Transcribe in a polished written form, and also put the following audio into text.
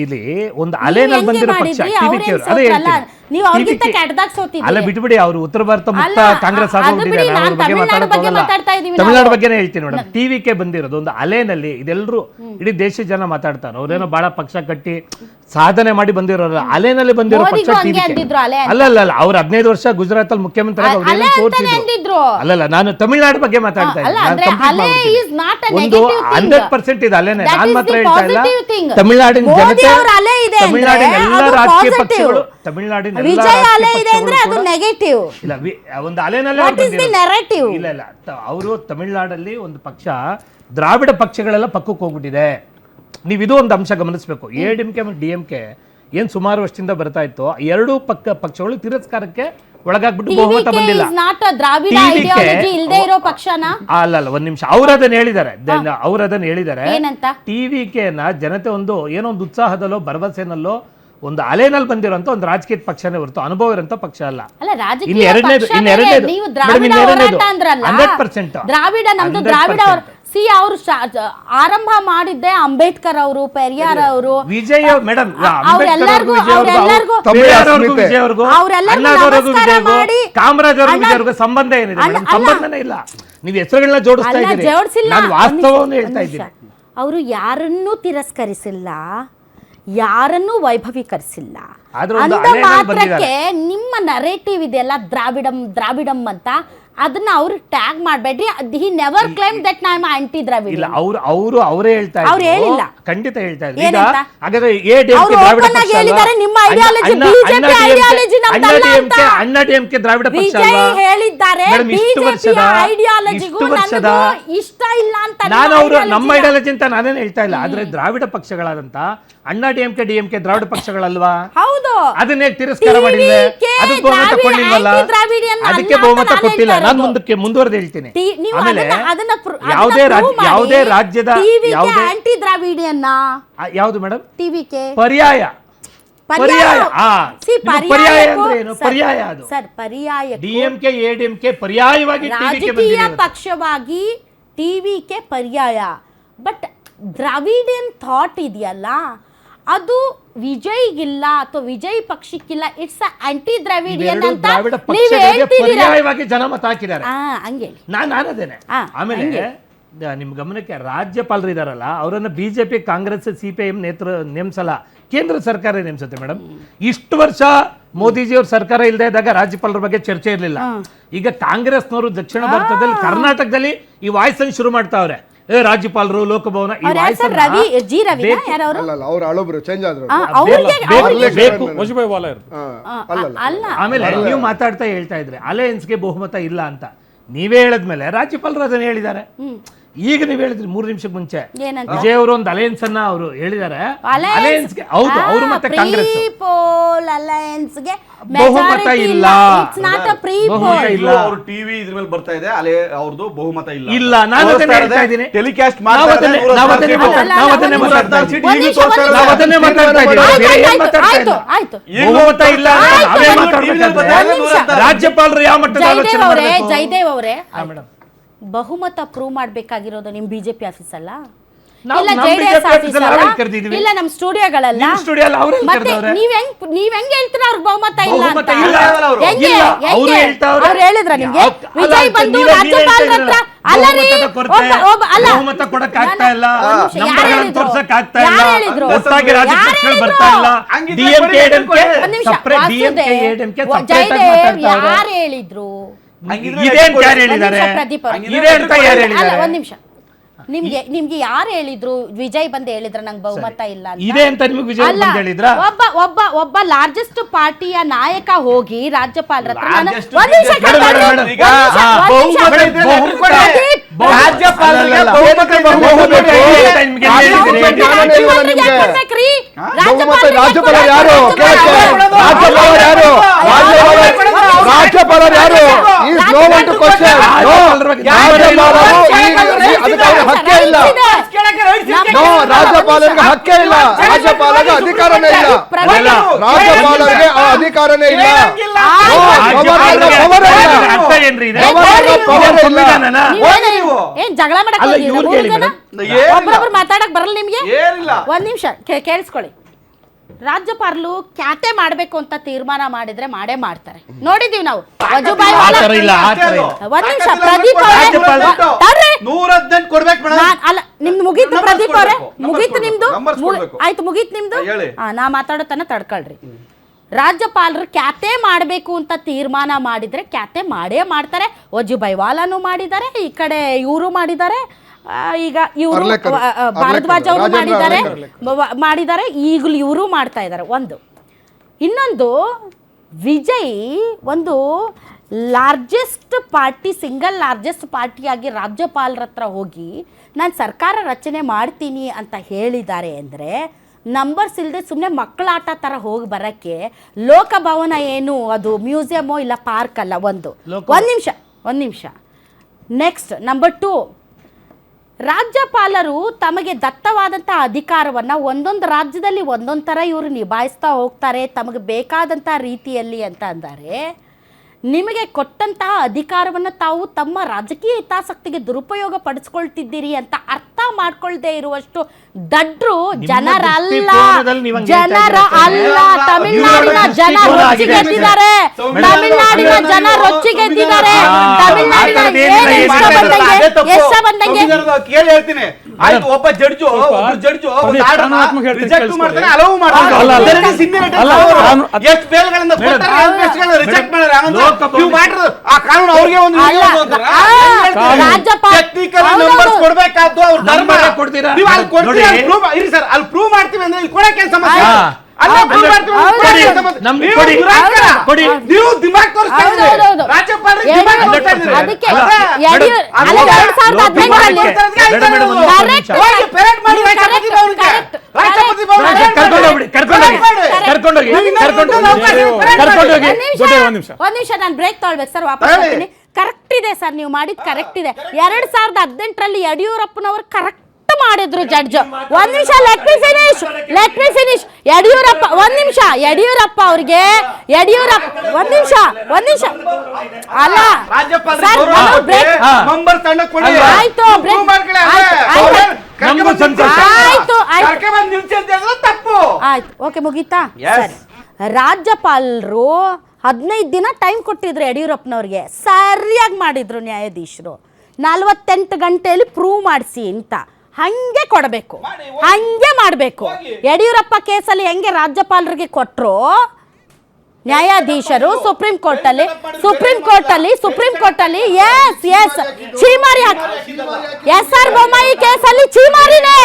ಇಲ್ಲಿ ಒಂದು ಅಲೆನಲ್ಲಿ ಬಂದಿರೋ ಪಕ್ಷ ಟಿವಿಕೆ ಅವರು ಅದೇ ಹೇಳ್ತೀನಿ ಅಲ್ಲ ಬಿಟ್ಬಿಡಿ ಅವರು ಉತ್ತರ ಭಾರತ ಮುಕ್ತ ಕಾಂಗ್ರೆಸ್ ಆಗೋಗ್ಬಿಟ್ಟಿದ್ದಾರೆ ಅವ್ರ ಬಗ್ಗೆ ಮಾತಾಡೋಲ್ಲ ತಮಿಳ್ನಾಡು ಬಗ್ಗೆನೇ ಹೇಳ್ತೀನಿ ಮೇಡಮ್ ಟಿವಿಕೆ ಬಂದಿರೋದು ಒಂದು ಅಲೆನಲ್ಲಿ ಇದೆಲ್ಲರೂ ಇಡೀ ದೇಶದ ಜನ ಮಾತಾಡ್ತಾರೆ ಅವ್ರೇನೋ ಬಹಳ ಪಕ್ಷ ಕಟ್ಟಿ ಸಾಧನೆ ಮಾಡಿ ಬಂದಿರೋಲ್ಲ ಅಲೆನಲ್ಲಿ ಬಂದಿರೋ ಪಕ್ಷ ಟಿವಿಕೆ ಅಲ್ಲ ಅವ್ರು 15 ವರ್ಷ ಗುಜರಾತ್ ಅಲ್ಲಿ ಮುಖ್ಯಮಂತ್ರಿ ತೋರಿಸಿದ್ರು ಅಲ್ಲಲ್ಲ ನಾನು ತಮಿಳ್ನಾಡು ಬಗ್ಗೆ ಮಾತಾಡ್ತಾ ಇದ್ದೀನಿ ಒಂದು 100% ಇದು ಅಲೆನೇ ನಾನು ಮಾತ್ರ ಹೇಳ್ತಾ ಇಲ್ಲ ತಮಿಳ್ನಾಡಿನ ಜನತೆ ತಮಿಳ್ನಾಡಿನ ಎಲ್ಲ ರಾಜಕೀಯ ಪಕ್ಷಗಳು ತಮಿಳ್ನಾಡಿನ ಇಲ್ಲ ಒಂದು ಅಲೆನಲ್ಲೇ ಇಲ್ಲ ಅವರು ತಮಿಳ್ನಾಡಲ್ಲಿ ಒಂದು ಪಕ್ಷ ದ್ರಾವಿಡ ಪಕ್ಷಗಳೆಲ್ಲ ಪಕ್ಕಕ್ಕೆ ಹೋಗ್ಬಿಟ್ಟಿದೆ ನೀವು ಇದು ಒಂದು ಅಂಶ ಗಮನಿಸಬೇಕು ಎಡಿಎಂಕೆ ಮತ್ತು ಡಿಎಂಕೆ ಏನ್ ಸುಮಾರು ವರ್ಷದಿಂದ ಬರ್ತಾ ಇತ್ತು ಎರಡೂ ಪಕ್ಷಗಳು ತಿರಸ್ಕಾರಕ್ಕೆ ಒಳಗಾಗ್ಬಿಟ್ಟು ಬಹುಮತ ಬಂದಿಲ್ಲ ಅಲ್ಲ ಒಂದ್ ನಿಮಿಷ ಅವ್ರದನ್ನ ಹೇಳಿದ್ದಾರೆ ಟಿವಿಕೆ ಜನತೆ ಒಂದು ಏನೋ ಒಂದು ಉತ್ಸಾಹದಲ್ಲೋ ಭರವಸೆನಲ್ಲೋ ಒಂದು ಅಲೆನಲ್ಲಿ ಬಂದಿರೋಂತ ಒಂದು ರಾಜಕೀಯ ಪಕ್ಷನೇ ಹೊರತು ಅನುಭವ ಇರೋಂತ ಪಕ್ಷ ಅಲ್ಲ. ಇಲ್ಲಿ ಎರಡನೇದು 100% ಅವರು ಆರಂಭ ಮಾಡಿದ್ದೆ ಅಂಬೇಡ್ಕರ್ ಅವರು, ಪೆರಿಯಾರ್ ಅವರು, ವಿಜಯ್ ಮೇಡಮ್, ಕಾಮರಾಜ್ ಅವ್ರಿಗೂ ಸಂಬಂಧ ಏನಿದೆ? ಸಂಬಂಧನೇ ಇಲ್ಲ. ನೀವು ಹೆಸರುಗಳನ್ನ ಜೋಡಿಸ್ತಾ ಇದ್ದೀರಿ, ನಾನು ವಾಸ್ತವವನ್ನು ಹೇಳ್ತಾ ಇದ್ದೀನಿ. ಅವರು ಯಾರನ್ನೂ ತಿರಸ್ಕರಿಸಿಲ್ಲ, ಯಾರನ್ನೂ ವೈಭವೀಕರಿಸಿಲ್ಲ. ಅಂದ ಮಾತ್ರಕ್ಕೆ ನಿಮ್ಮ ನರೇಟಿವ್ ಇದೆಯಲ್ಲ ದ್ರಾವಿಡಂ ಅಂತ, ಅದನ್ನ ಅವ್ರು ಟ್ಯಾಗ್ ಮಾಡಬೇಡಿ. He never claim that I am anti Dravida. ಇಲ್ಲ, ಅವರೇ ಹೇಳ್ತಾ ಇದ್ದಾರೆ. ಅವ್ರು ಹೇಳಿಲ್ಲ, ಖಂಡಿತ ಹೇಳ್ತಾ ಇದ್ದಾರೆ. ಈಗ ಹಾಗಾದ್ರೆ ಎಡಿಎಂಕೆ ದ್ರಾವಿಡ ಪಕ್ಷ ಹೇಳಿದ್ದಾರೆ, ನಿಮ್ಮ ಐಡಿಯಾಲಜಿ ಬಿಜೆಪಿ ಐಡಿಯಾಲಜಿ ನಮ್ಮದಲ್ಲ ಅಂತ. ಅಣ್ಣ ಡಿಎಂಕೆ ದ್ರಾವಿಡ ಪಕ್ಷ ಅಲ್ವಾ ಹೇಳಿದ್ದಾರೆ. ಬಿಜೆಪಿ ಐಡಿಯಾಲಜಿಗೂ ನನಗೂ ಇಷ್ಟ ಇಲ್ಲ ಅಂತ. ನಾನು ಅವರು ನಮ್ಮ ಐಡಿಯಾಲಜಿ ಅಂತ ನಾನೇನು ಹೇಳ್ತಾ ಇಲ್ಲ. ಆದ್ರೆ ದ್ರಾವಿಡ ಪಕ್ಷಗಳಾದಂತ ಅಣ್ಣ ಡಿಎಂಕೆ ದ್ರಾವಿಡ ಪಕ್ಷಗಳಲ್ವಾ? ಹೌದು. ಅದನ್ನೇ ತಿರಸ್ಕಾರ ಮಾಡಿದ್ರೆ ಅದಕ್ಕೆ ಬಹುಮತ ಕೊಡ್ಲಿಲ್ವಲ್ಲ, ಅದಕ್ಕೆ ಬಹುಮತ ಕೊಟ್ಟಿಲ್ಲ. ನಾನು ಮುಂದುವರೆದು ಹೇಳ್ತೀನಿ. ಆಮೇಲೆ ಯಾವುದೇ ರಾಜ್ಯದ ಆಂಟಿ ದ್ರಾವಿಡಿಯನ್ನ ಯಾವುದು ಮೇಡಮ್? ಟಿವಿಕೆ ಪರ್ಯಾಯ ಅಂದ್ರೆ ಏನು? ಪರ್ಯಾಯ ಅದು ಸರ್, ಪರ್ಯಾಯ ಡಿಎಂಕೆ ಎಡಿಎಂಕೆ ಪರ್ಯಾಯವಾಗಿ ರಾಜಕೀಯ ಪಕ್ಷವಾಗಿ ಟಿವಿಕೆ ಪರ್ಯಾಯ. ಬಟ್ ದ್ರಾವಿಡಿಯನ್ ಥಾಟ್ ಇದೆಯಲ್ಲ, ಅದು ವಿಜಯ್ಗಿಲ್ಲ ಅಥವಾ ವಿಜಯ್ ಪಕ್ಷಕ್ಕಿಲ್ಲ. ಇಟ್ಸ್ ಆಂಟಿ ದ್ರಾವಿಡಿಯನ್ ಅಂತ ನೀವು ಪರ್ಯಾಯವಾಗಿ ಜನ ಮತ ಹಾಕಿದ್ದಾರೆ. ಹಂಗೆ ನಾನು ಅದೇನೆ. ಆಮೇಲೆ ನಿಮ್ ಗಮನಕ್ಕೆ ರಾಜ್ಯಪಾಲರು ಇದಾರಲ್ಲ, ಅವರನ್ನ ಬಿಜೆಪಿ, ಕಾಂಗ್ರೆಸ್, ಸಿಪಿಐಎಂ ನೇಮಿಸಲ್ಲ, ಕೇಂದ್ರ ಸರ್ಕಾರ ನೇಮಿಸುತ್ತೆ ಮೇಡಮ್. ಇಷ್ಟು ವರ್ಷ ಮೋದಿಜಿಯವ್ರ ಸರ್ಕಾರ ಇಲ್ಲದೆ ಇದ್ದಾಗ ರಾಜ್ಯಪಾಲರ ಬಗ್ಗೆ ಚರ್ಚೆ ಇರಲಿಲ್ಲ. ಈಗ ಕಾಂಗ್ರೆಸ್ನವರು ದಕ್ಷಿಣ ಭಾರತದಲ್ಲಿ, ಕರ್ನಾಟಕದಲ್ಲಿ ಈ ವಾಯ್ಸ್ ಅನ್ನು ಶುರು ಮಾಡ್ತಾವ್ರೆ. ರಾಜ್ಯಪಾಲರು, ಲೋಕಭವನ, ಆಮೇಲೆ ನೀವು ಮಾತಾಡ್ತಾ ಹೇಳ್ತಾ ಇದ್ರೆ ಅಲಯನ್ಸ್ಗೆ ಬಹುಮತ ಇಲ್ಲ ಅಂತ ನೀವೇ ಹೇಳದ್ಮೇಲೆ ರಾಜ್ಯಪಾಲರು ಅದನ್ನ ಹೇಳಿದ್ದಾರೆ. ಈಗ ನೀವು ಹೇಳಿದ್ರಿ 3 ನಿಮಿಷಕ್ಕೆ ಮುಂಚೆ ವಿಜಯ್ ಅವರು ಒಂದು ಅಲಯನ್ಸ್ ಅನ್ನ ಅವರು ಹೇಳಿದ್ದಾರೆ. ಅಲಯನ್ಸ್ಗೆ ಹೌದು, ಅವರು ಮತ್ತೆ ಕಾಂಗ್ರೆಸ್ ಅಲಯನ್ಸ್ಗೆ ಬಹುಮತ ಇಲ್ಲ. ಅವರು ಟಿವಿ ಇದ್ರ ಮೇಲೆ ಬರ್ತಾ ಇದೆ, ಅವ್ರದ್ದು ಬಹುಮತ ಇಲ್ಲ. ನಾನು ಅದನ್ನ ಹೇಳ್ತಾ ಇದ್ದೀನಿ, ಟೆಲಿಕಾಸ್ಟ್ ಬಹುಮತ ಇಲ್ಲ. ರಾಜ್ಯಪಾಲರು ಯಾವ ಮಟ್ಟದ ಆಲೋಚನೆ ಮಾಡಬೇಕು? ಜಯದೇವ್ ಅವರೇ, ಬಹುಮತ ಪ್ರೂವ್ ಮಾಡ್ಬೇಕಾಗಿರೋದು ನಿಮ್ ಬಿಜೆಪಿ ಆಫೀಸ್ ಅಲ್ಲ, ಇಲ್ಲ ಜೆಡಿಎಸ್ ಆಫೀಸ್ ಅಲ್ಲ, ಇಲ್ಲ ನಮ್ ಸ್ಟುಡಿಯೋಗಳಲ್ಲ. ಮತ್ತೆ ನೀವ್ ಹೆಂಗ್ ಹೇಳ್ತೀರಾ ಅವ್ರಿಗೆ ಬಹುಮತ ಇಲ್ಲ ಅಂತ? ಅವ್ರು ಹೇಳಿದ್ರ ನಿಮ್ಗೆ ವಿಜಯ್ ಬಂದು ರಾಜ್ಯಪಾಲರ ಹತ್ರ ಬಹುಮತ ಕೊಡಕ್ ಆಗ್ತಾ ಇಲ್ಲ, ತೋರ್ಸಕ್ ಆಗ್ತಾ ಇಲ್ಲ, ಒಟ್ಟಾಗಿ ರಾಜಪಕ್ಷಗಳು ಬರ್ತಾ ಇಲ್ಲ. ಯಾರು ಹೇಳಿದ್ರು? ಒಂದ್ ನಿಮಿಷ, ನಿಮ್ಗೆ ಯಾರು ಹೇಳಿದ್ರು? ವಿಜಯ್ ಬಂದು ಹೇಳಿದ್ರ ನಂಗೆ ಬಹುಮತ ಇಲ್ಲ ಅಂತ? ಒಬ್ಬ ಲಾರ್ಜೆಸ್ಟ್ ಪಾರ್ಟಿಯ ನಾಯಕ ಹೋಗಿ ರಾಜ್ಯಪಾಲರ ರಾಜ್ಯಪಾಲರು ಯಾರು? ಹಕ್ಕೇ ಇಲ್ಲ, ರಾಜ್ಯಪಾಲರಿಗೆ ಹಕ್ಕೇ ಇಲ್ಲ, ರಾಜ್ಯಪಾಲರಿಗೆ ಅಧಿಕಾರನೇ ಇಲ್ಲ, ರಾಜ್ಯಪಾಲರಿಗೆ ಆ ಅಧಿಕಾರನೇ ಇಲ್ಲ. ಏನ್ ಜಗಳ ಮಾಡಕ್ ಒಬ್ಬೊಬ್ರು ಮಾತಾಡಕ್ ಬರಲ್ಲ ನಿಮ್ಗೆ? ಒಂದ್ ನಿಮಿಷ ಕೇಳಿಸ್ಕೊಳ್ಳಿ. ರಾಜ್ಯಪಾಲರು ಕ್ಯಾತೆ ಮಾಡ್ಬೇಕು ಅಂತ ತೀರ್ಮಾನ ಮಾಡಿದ್ರೆ ಮಾಡೇ ಮಾಡ್ತಾರೆ. ನೋಡಿದೀವಿ ನಾವು. ವಜುಭಾಯಿ ಆ ವಾಲಾ ಥರ ಇಲ್ಲ, ಆ ಥರ ಇಲ್ಲ. ಒಂದ್ ನಿಮಿಷ ಪ್ರದೀಪ್ ಅವರೇ, ತಡ್ರಿ. 118 ಕೊಡ್ಬೇಕು ಮೇಡಮ್. ಅಲ್ಲ ನಿಮ್ದು ಮುಗೀತು Numbers ಪ್ರದೀಪ್ ಅವರೇ, ಕೊಡ್ಬೇಕು. ಮುಗೀತು ನಿಮ್ದು. Numbers ಕೊಡ್ಬೇಕು. ಆಯ್ತು ಮುಗೀತು ನಿಮ್ದು. ಹೇಳಿ. ನಾ ಮಾತಾಡೋತನ ತಡ್ಕೊಳ್ರಿ. ರಾಜ್ಯಪಾಲರು ಕ್ಯಾತೆ ಮಾಡಬೇಕು ಅಂತ ತೀರ್ಮಾನ ಮಾಡಿದ್ರೆ ಕ್ಯಾತೆ ಮಾಡೇ ಮಾಡ್ತಾರೆ. ವಜುಭಾಯಿ ವಾಲಾನು ಮಾಡಿದ್ದಾರೆ, ಈ ಕಡೆ ಇವರು ಮಾಡಿದ್ದಾರೆ, ಈಗ ಇವರು ಭಾರದ್ವಾಜ್ ಅವರು ಮಾಡಿದ್ದಾರೆ, ಈಗಲೂ ಇವರು ಮಾಡ್ತಾ ಇದ್ದಾರೆ. ಒಂದು ಇನ್ನೊಂದು, ವಿಜಯ್ ಒಂದು ಲಾರ್ಜೆಸ್ಟ್ ಪಾರ್ಟಿ, ಸಿಂಗಲ್ ಲಾರ್ಜೆಸ್ಟ್ ಪಾರ್ಟಿಯಾಗಿ ರಾಜ್ಯಪಾಲರ ಹತ್ರ ಹೋಗಿ ನಾನು ಸರ್ಕಾರ ರಚನೆ ಮಾಡ್ತೀನಿ ಅಂತ ಹೇಳಿದ್ದಾರೆ ಅಂದರೆ ನಂಬರ್ಸ್ ಇಲ್ಲದೆ ಸುಮ್ಮನೆ ಮಕ್ಕಳಾಟ ಥರ ಹೋಗಿ ಬರೋಕ್ಕೆ ಲೋಕಭವನ ಏನು ಅದು ಮ್ಯೂಸಿಯಮೋ ಇಲ್ಲ ಪಾರ್ಕ್ ಅಲ್ಲ. ಒಂದು ನಿಮಿಷ. ನೆಕ್ಸ್ಟ್ ನಂಬರ್ 2, ರಾಜ್ಯಪಾಲರು ತಮಗೆ ದತ್ತವಾದಂಥ ಅಧಿಕಾರವನ್ನು ಒಂದೊಂದು ರಾಜ್ಯದಲ್ಲಿ ಒಂದೊಂದು ಥರ ಇವರು ನಿಭಾಯಿಸ್ತಾ ಹೋಗ್ತಾರೆ ತಮಗೆ ಬೇಕಾದಂಥ ರೀತಿಯಲ್ಲಿ ಅಂತ ಅಂದರೆ, ನಿಮಗೆ ಕೊಟ್ಟಂತಹ ಅಧಿಕಾರವನ್ನು ತಾವು ತಮ್ಮ ರಾಜಕೀಯ ಹಿತಾಸಕ್ತಿಗೆ ದುರುಪಯೋಗ ಪಡಿಸ್ಕೊಳ್ತಿದ್ದೀರಿ ಅಂತ ಅರ್ಥ ಮಾಡ್ಕೊಳ್ದೇ ಇರುವಷ್ಟು ದಡ್ರು ಜನರಲ್ಲ. ತಮಿಳ್ನಾಡಿನ ಜನ ರೊಚ್ಚಿಗೆದ್ದಿದ್ದಾರೆ. ಕೇಳಿ ಹೇಳ್ತೀನಿ. ಆಯ್ತು, ಒಬ್ಬ ಜಡ್ಜು ರಿಜೆಕ್ಟ್ ಮಾಡ್ತಾನೆ, ಅಲೋವ್ ಮಾಡ್ತಾರೆ. ಎಷ್ಟು ಬೇಲ್ಗಳಿಂದ ರಿಜೆಕ್ಟ್ ಮಾಡಿದ್ರೆ ಆ ಕಾನೂನು ಅವ್ರಿಗೆ ಒಂದು ಟೆಕ್ನಿಕಲ್ ನಂಬರ್ಸ್ ಕೊಡ್ಬೇಕಾದ್ದು ಅವ್ರು ಕೊಡ್ತೀರಾ. ಅಲ್ಲಿ ಪ್ರೂವ್ ಮಾಡ್ತೀವಿ ಅಂದ್ರೆ ಇಲ್ಲಿ ಕೊಡಕ್ಕೆ ಸಮಸ್ಯೆ. ನೀವು ದಿಮಾಗ್ ತೋರಿಸ್ತಾ ಇದ್ದೀರಿ. ರಾಜ್ಯಪಾಲರಿಗೆ ದಿಮಾಗ್ ತೋರಿಸ್ತಾ ಇದ್ದೀರಿ. ಒಂದ್ ನಿಮಿಷ ನಾನು ಬ್ರೇಕ್ ತಗೊಳ್ಬೇಕು ಸರ್, ವಾಪಸ್ ಬರ್ತೀನಿ. ಕರೆಕ್ಟ್ ಇದೆ ಸರ್, ನೀವು ಮಾಡಿದ್ ಕರೆಕ್ಟ್ ಇದೆ. 2018ರಲ್ಲಿ ಯಡಿಯೂರಪ್ಪನವರು ಕರೆಕ್ಟ್ ಮಾಡಿದ್ರು ಜಡ್ಜ್. ಒಂದ್ ನಿಮಿಷ, ಲೆಟ್ ಮಿ ಫಿನಿಶ್. ಯಡಿಯೂರಪ್ಪ ಒಂದ್ ನಿಮಿಷ, ಯಡಿಯೂರಪ್ಪ ಅವ್ರಿಗೆ ಒಂದ್ ನಿಮಿಷ ಅಲ್ಲ ಸರ್, ಆಯ್ತು ಆಯ್ತು ಓಕೆ ಮುಗೀತಾ ಸರಿ. ರಾಜ್ಯಪಾಲರು 15 ದಿನ ಟೈಮ್ ಕೊಟ್ಟಿದ್ರು ಯಡಿಯೂರಪ್ಪನವ್ರಿಗೆ, ಸರಿಯಾಗಿ ಮಾಡಿದ್ರು ನ್ಯಾಯಾಧೀಶರು. 48 ಗಂಟೆಯಲ್ಲಿ ಪ್ರೂವ್ ಮಾಡಿಸಿ ಅಂತ ಹಂಗೆ ಕೊಡಬೇಕು, ಹಂಗೆ ಮಾಡಬೇಕು. ಯಡಿಯೂರಪ್ಪ ಕೇಸಲ್ಲಿ ಹೆಂಗೆ ರಾಜ್ಯಪಾಲರಿಗೆ ಕೊಟ್ಟರು ನ್ಯಾಯಾಧೀಶರು ಸುಪ್ರೀಂ ಕೋರ್ಟಲ್ಲಿ ಎಸ್ ಚೀಮಾರಿ ಎಸ್ ಆರ್ ಬೊಮ್ಮಾಯಿ ಕೇಸಲ್ಲಿ ಚೀಮಾರಿನೇ